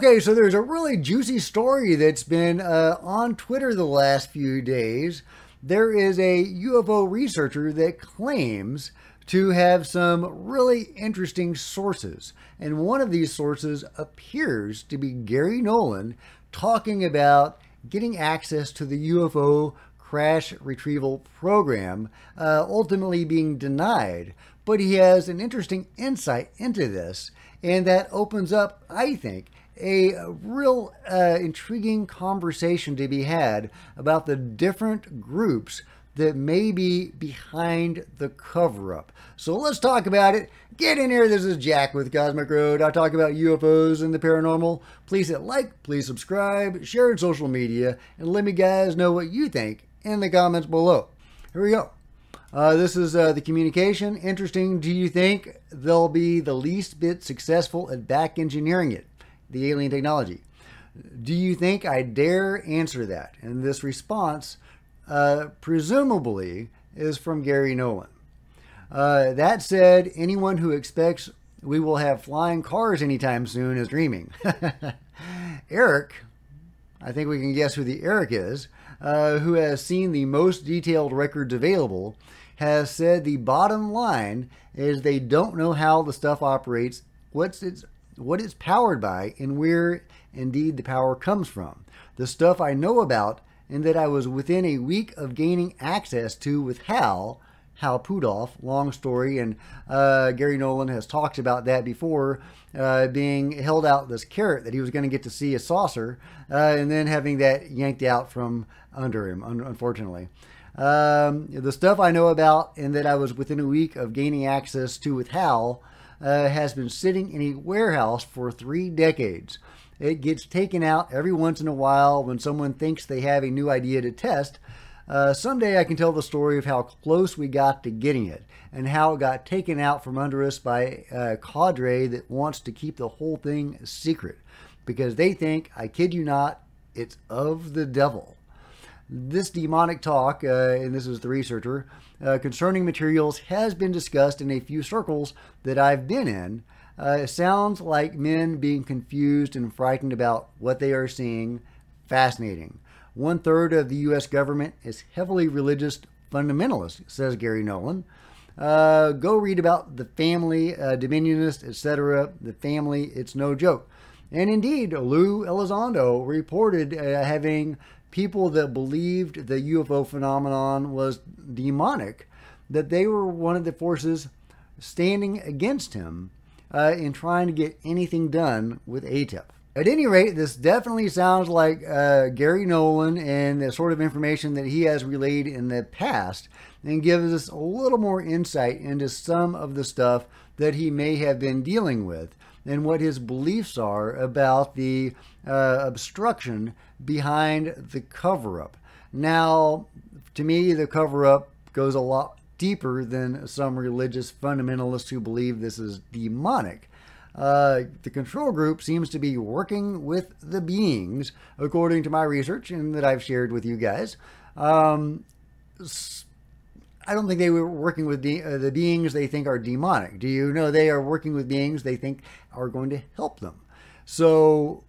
Okay, so there's a really juicy story that's been on Twitter the last few days. There is a UFO researcher that claims to have some really interesting sources. And one of these sources appears to be Gary Nolan talking about getting access to the UFO crash retrieval program, ultimately being denied. But he has an interesting insight into this, and that opens up, I think, a real intriguing conversation to be had about the different groups that may be behind the cover-up. So let's talk about it. Get in here. This is Jack with Cosmic Road. I talk about UFOs and the paranormal. Please hit like, please subscribe, share on social media, and let me guys know what you think in the comments below. Here we go. This is the communication. Interesting. Do you think they'll be the least bit successful at back engineering it, the alien technology? Do you think I dare answer that? And this response, presumably, is from Gary Nolan. That said, anyone who expects we will have flying cars anytime soon is dreaming. Eric, I think we can guess who the Eric is, who has seen the most detailed records available, has said the bottom line is they don't know how the stuff operates, what it's powered by, and where indeed the power comes from. The stuff I know about and that I was within a week of gaining access to with Hal Pudolph, long story, and Gary Nolan has talked about that before, being held out this carrot that he was going to get to see a saucer, and then having that yanked out from under him, unfortunately. The stuff I know about and that I was within a week of gaining access to with Hal has been sitting in a warehouse for 3 decades. It gets taken out every once in a while when someone thinks they have a new idea to test. Someday I can tell the story of how close we got to getting it and how it got taken out from under us by a cadre that wants to keep the whole thing secret because they think, I kid you not, it's of the devil. This demonic talk, and this is the researcher, concerning materials has been discussed in a few circles that I've been in. It sounds like men being confused and frightened about what they are seeing. Fascinating. 1/3 of the U.S. government is heavily religious fundamentalist, says Gary Nolan. Go read about the family, dominionist, etc. The family, it's no joke. And indeed, Lou Elizondo reported having people that believed the UFO phenomenon was demonic, that they were one of the forces standing against him in trying to get anything done with ATIP. At any rate, this definitely sounds like Gary Nolan and the sort of information that he has relayed in the past, and gives us a little more insight into some of the stuff that he may have been dealing with and what his beliefs are about the obstruction behind the cover-up. Now, to me, the cover-up goes a lot deeper than some religious fundamentalists who believe this is demonic. The control group seems to be working with the beings, according to my research and that I've shared with you guys. I don't think they were working with the beings they think are demonic. Do you know they are working with beings they think are going to help them? So,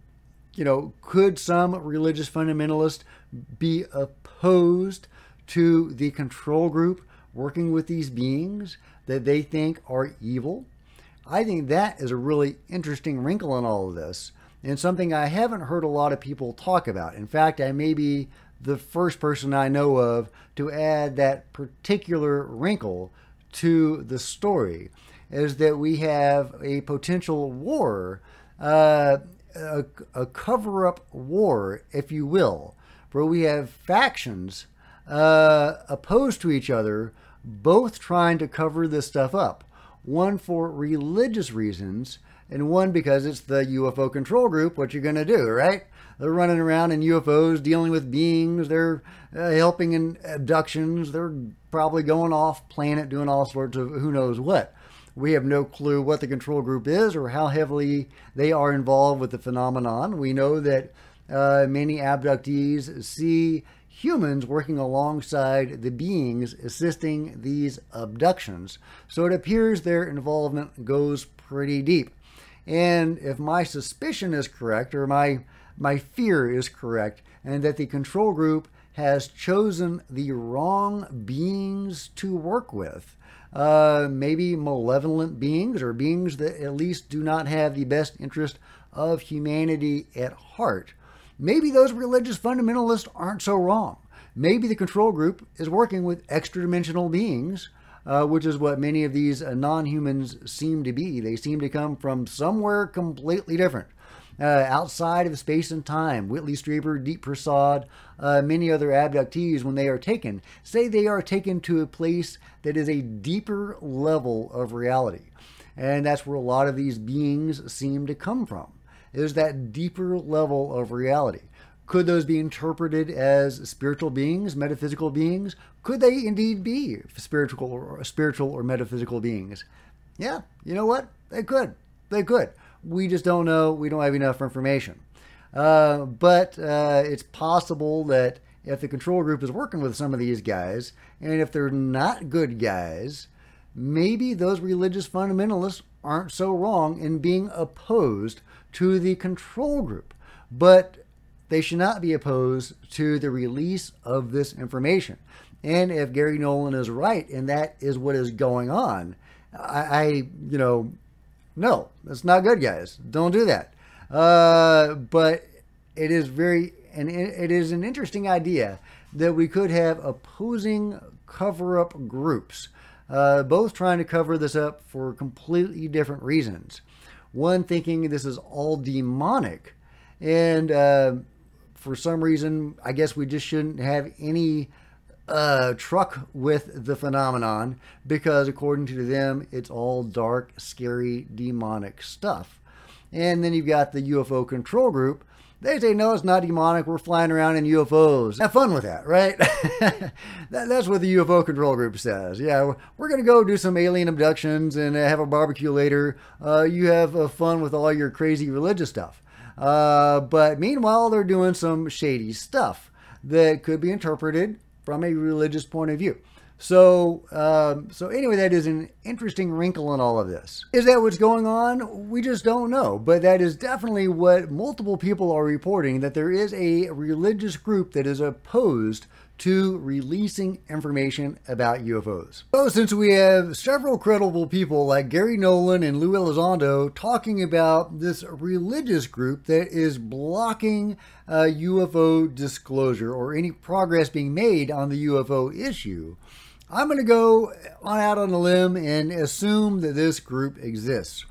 you know, could some religious fundamentalist be opposed to the control group working with these beings that they think are evil? I think that is a really interesting wrinkle in all of this, and something I haven't heard a lot of people talk about. In fact, I may be the first person I know of to add that particular wrinkle to the story, is that we have a potential war, a cover-up war, if you will, where we have factions opposed to each other, both trying to cover this stuff up. One for religious reasons, and one because it's the UFO control group. What you're going to do, right? They're running around in UFOs, dealing with beings. They're helping in abductions. They're probably going off planet, doing all sorts of who knows what. We have no clue what the control group is or how heavily they are involved with the phenomenon. We know that many abductees see humans working alongside the beings assisting these abductions. So it appears their involvement goes pretty deep. And if my suspicion is correct, or my fear is correct, and that the control group has chosen the wrong beings to work with, maybe malevolent beings, or beings that at least do not have the best interest of humanity at heart, maybe those religious fundamentalists aren't so wrong. Maybe the control group is working with extra-dimensional beings, which is what many of these non-humans seem to be. They seem to come from somewhere completely different, outside of space and time. Whitley Strieber, Deep Prasad, many other abductees, when they are taken, say they are taken to a place that is a deeper level of reality. And that's where a lot of these beings seem to come from, is that deeper level of reality. Could those be interpreted as spiritual beings, metaphysical beings? Could they indeed be spiritual or metaphysical beings? Yeah, you know what? They could. They could. We just don't know. We don't have enough information. But it's possible that if the control group is working with some of these guys, and if they're not good guys, maybe those religious fundamentalists aren't so wrong in being opposed to the control group. But they should not be opposed to the release of this information. And if Gary Nolan is right, and that is what is going on, no, that's not good, guys. Don't do that. But it is it is an interesting idea that we could have opposing cover-up groups, both trying to cover this up for completely different reasons. One thinking this is all demonic, and for some reason, I guess we just shouldn't have any truck with the phenomenon, because according to them, it's all dark, scary, demonic stuff. And then you've got the UFO control group. They say, no, it's not demonic. We're flying around in UFOs. Have fun with that, right? That's what the UFO control group says. Yeah, we're going to go do some alien abductions and have a barbecue later. You have fun with all your crazy religious stuff. But meanwhile, they're doing some shady stuff that could be interpreted from a religious point of view. So anyway, that is an interesting wrinkle in all of this. Is that what's going on? We just don't know. But that is definitely what multiple people are reporting, that there is a religious group that is opposed to releasing information about UFOs. So since we have several credible people like Gary Nolan and Lou Elizondo talking about this religious group that is blocking UFO disclosure or any progress being made on the UFO issue, I'm going to go out on a limb and assume that this group exists.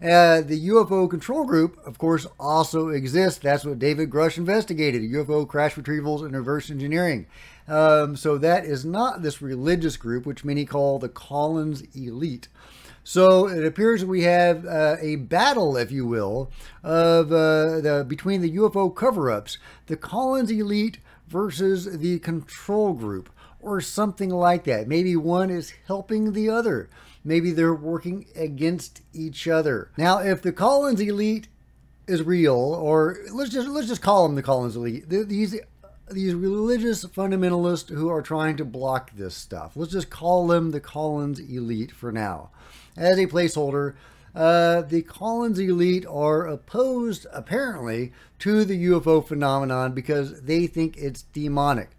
The UFO control group, of course, also exists. That's what David Grush investigated, UFO crash retrievals and reverse engineering. So that is not this religious group, which many call the Collins elite. So it appears that we have a battle, if you will, of between the UFO cover-ups, the Collins elite versus the control group, or something like that. Maybe one is helping the other. Maybe they're working against each other. Now, if the Collins elite is real, or let's just call them the Collins elite, these religious fundamentalists who are trying to block this stuff, let's just call them the Collins elite for now. As a placeholder, the Collins elite are opposed, apparently, to the UFO phenomenon because they think it's demonic.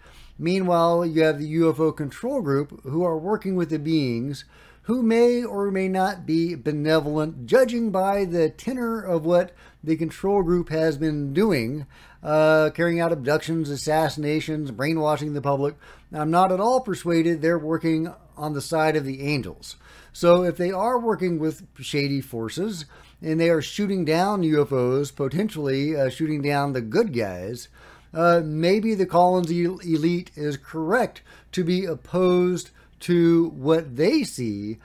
Meanwhile, you have the UFO control group who are working with the beings who may or may not be benevolent, judging by the tenor of what the control group has been doing, carrying out abductions, assassinations, brainwashing the public. I'm not at all persuaded they're working on the side of the angels. So if they are working with shady forces and they are shooting down UFOs, potentially shooting down the good guys, maybe the Collins elite is correct to be opposed to what they see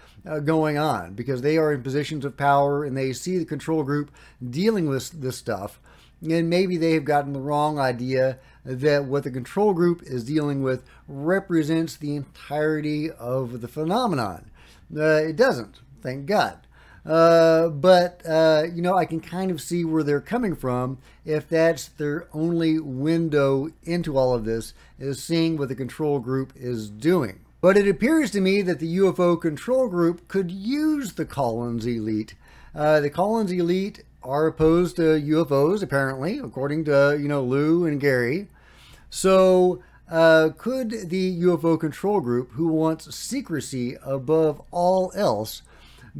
going on, because they are in positions of power and they see the control group dealing with this stuff, and maybe they have gotten the wrong idea that what the control group is dealing with represents the entirety of the phenomenon. It doesn't, thank God. But I can kind of see where they're coming from if that's their only window into all of this, is seeing what the control group is doing. But it appears to me that the UFO control group could use the Collins elite The Collins elite are opposed to UFOs, apparently, according to, Lou and Gary. So could the UFO control group, who wants secrecy above all else,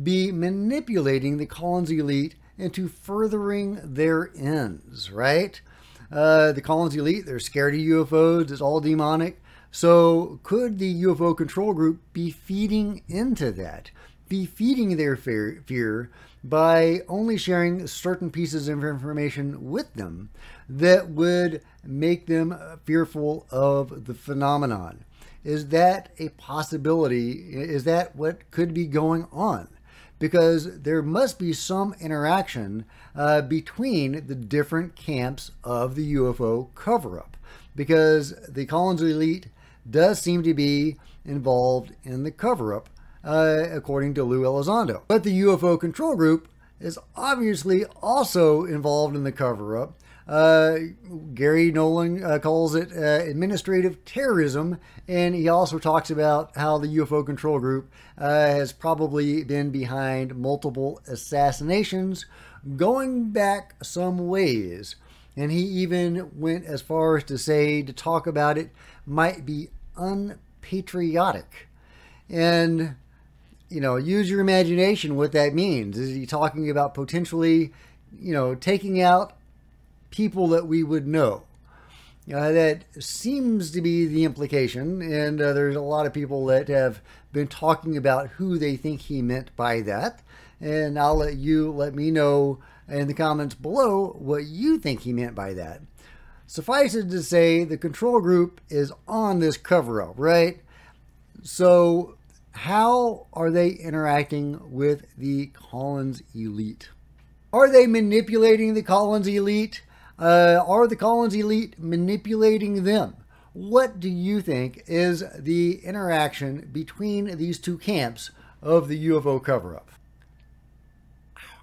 be manipulating the Collins elite into furthering their ends, right? The Collins elite, they're scared of UFOs. It's all demonic. So could the UFO control group be feeding into that, be feeding their fear by only sharing certain pieces of information with them that would make them fearful of the phenomenon? Is that a possibility? Is that what could be going on? Because there must be some interaction between the different camps of the UFO cover-up, because the Collins elite does seem to be involved in the cover-up, according to Lou Elizondo. But the UFO control group is obviously also involved in the cover-up. Gary Nolan calls it administrative terrorism, and he also talks about how the UFO control group has probably been behind multiple assassinations going back some ways. And he even went as far as to talk about it might be unpatriotic. And, use your imagination what that means. Is he talking about potentially, taking out people that we would know? That seems to be the implication, and there's a lot of people that have been talking about who they think he meant by that, and I'll let me know in the comments below what you think he meant by that. Suffice it to say, the control group is on this cover-up, right? So how are they interacting with the Collins elite? Are they manipulating the Collins elite? Are the Collins elite manipulating them? What do you think is the interaction between these two camps of the UFO cover-up?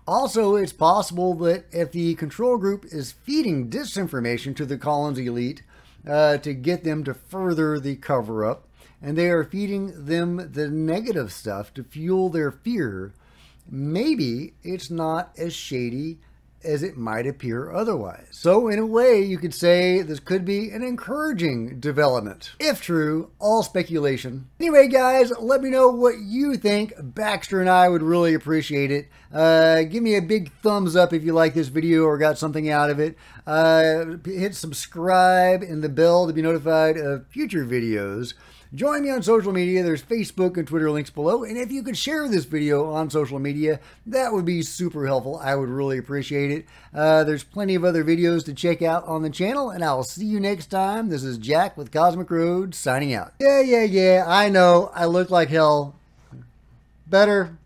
Also, it's possible that if the control group is feeding disinformation to the Collins elite to get them to further the cover-up, and they are feeding them the negative stuff to fuel their fear, maybe it's not as shady as it might appear otherwise. So in a way, you could say this could be an encouraging development. If true, all speculation. Anyway, guys, let me know what you think. Baxter and I would really appreciate it. Give me a big thumbs up if you like this video or got something out of it. Hit subscribe and the bell to be notified of future videos. Join me on social media. There's Facebook and Twitter links below. And if you could share this video on social media, that would be super helpful. I would really appreciate it. There's plenty of other videos to check out on the channel, and I'll see you next time. This is Jack with Cosmic Road signing out. Yeah, I know. I look like hell. Better.